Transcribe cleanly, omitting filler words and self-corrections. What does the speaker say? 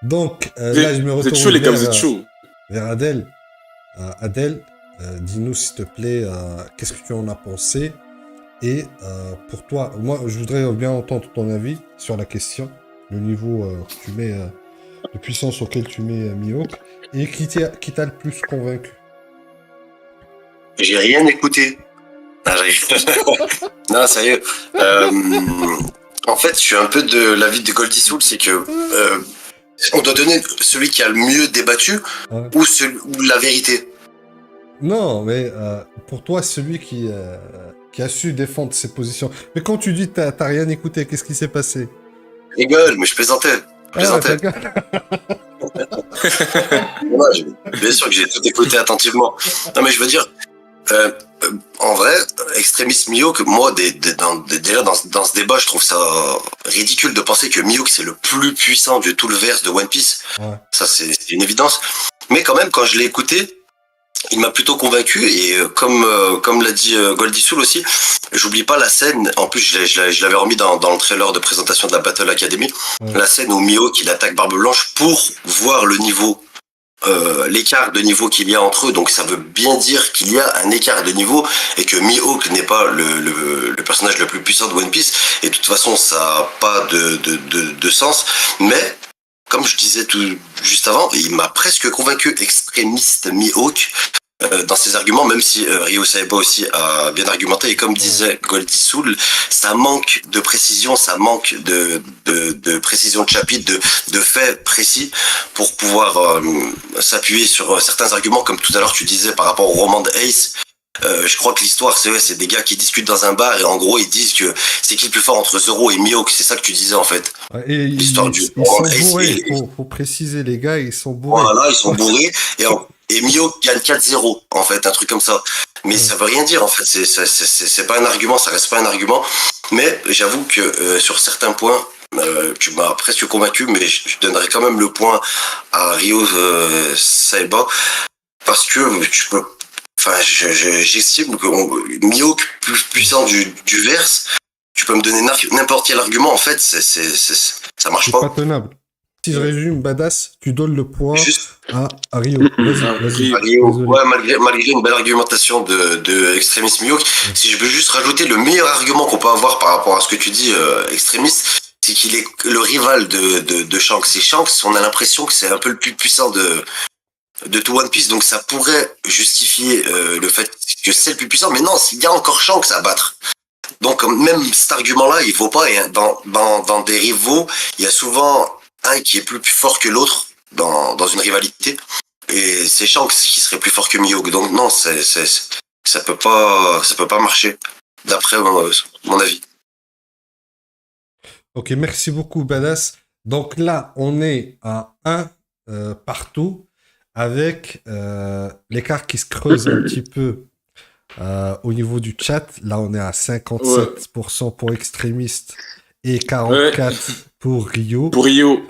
Donc, là, je me Vous êtes chaud, retourne les gars, vous êtes chaud. vers Adèle. Adèle, dis-nous, s'il te plaît, qu'est-ce que tu en as pensé? Et pour toi, moi, je voudrais bien entendre ton avis sur la question, le niveau que tu mets, de puissance auquel tu mets Mihawk, et qui t'a le plus convaincu. J'ai rien écouté. Ah, non, sérieux. Euh, En fait, je suis un peu de l'avis de Goldie Soul, c'est que on doit donner celui qui a le mieux débattu Hein. ou la vérité. Non, mais pour toi, celui qui a su défendre ses positions. Mais quand tu dis t'as rien écouté, qu'est-ce qui s'est passé? Rigole, mais je plaisantais. Je Ah, plaisantais. Ouais, bien sûr que j'ai tout écouté attentivement. Non, mais je veux dire, euh, en vrai, Extremis Mihawk, moi, déjà dans ce débat, je trouve ça ridicule de penser que Mihawk c'est le plus puissant de tout le verse de One Piece. Ouais. Ça, c'est une évidence. Mais quand même, quand je l'ai écouté, il m'a plutôt convaincu et comme l'a dit Goldie Soul aussi, j'oublie pas la scène. En plus, je l'avais remis dans le trailer de présentation de la Battle Academy, Ouais. la scène où Mihawk il attaque Barbe Blanche pour voir le niveau, l'écart de niveau qu'il y a entre eux. Donc ça veut bien dire qu'il y a un écart de niveau et que Mihawk n'est pas le personnage le plus puissant de One Piece. Et de toute façon, ça n'a pas de sens. Mais comme je disais tout juste avant, il m'a presque convaincu, extrémiste Mihawk, dans ses arguments, même si Ryo Saiba aussi a bien argumenté, et comme disait Goldie Soul, ça manque de précision, ça manque de précision de chapitre, de faits précis pour pouvoir s'appuyer sur certains arguments, comme tout à l'heure tu disais par rapport au roman de Ace. Je crois que l'histoire, c'est des gars qui discutent dans un bar et en gros ils disent que c'est qui le plus fort entre Zoro et Mihawk, c'est ça que tu disais en fait. Ouais, et L'histoire du ils sont Ace bourrés, et- faut préciser, les gars, ils sont bourrés. Voilà, ils sont bourrés et Mihawk gagne 4-0 en fait, un truc comme ça. Mais ça veut rien dire en fait, c'est pas un argument, ça reste pas un argument. Mais j'avoue que sur certains points, tu m'as presque convaincu, mais je donnerais quand même le point à Ryo Saiba parce que tu peux. Enfin, j'estime que Mihawk plus puissant du verse, tu peux me donner n'importe quel argument, en fait, ça marche C'est pas. pas tenable. Si je résume, Badass, tu donnes le point Juste à Rio. Vas-y. Rio, Désolé. ouais, malgré une belle argumentation de Extremis Mihawk, si je veux juste rajouter le meilleur argument qu'on peut avoir par rapport à ce que tu dis, Extremis, c'est qu'il est le rival de Shanks. Et Shanks, on a l'impression que c'est un peu le plus puissant de tout One Piece, donc ça pourrait justifier le fait que c'est le plus puissant, mais non, il y a encore Shanks à battre. Donc même cet argument-là, il vaut pas. Et dans des rivaux, il y a souvent un qui est plus fort que l'autre dans une rivalité, et c'est Shanks qui serait plus fort que Mihawk. Donc non, ça peut pas marcher, d'après mon avis. Ok, merci beaucoup, Badass. Donc là, on est à 1 partout, avec l'écart qui se creuse un petit peu au niveau du chat. Là, on est à 57% pour extrémiste et 44% pour Rio. Pour Rio.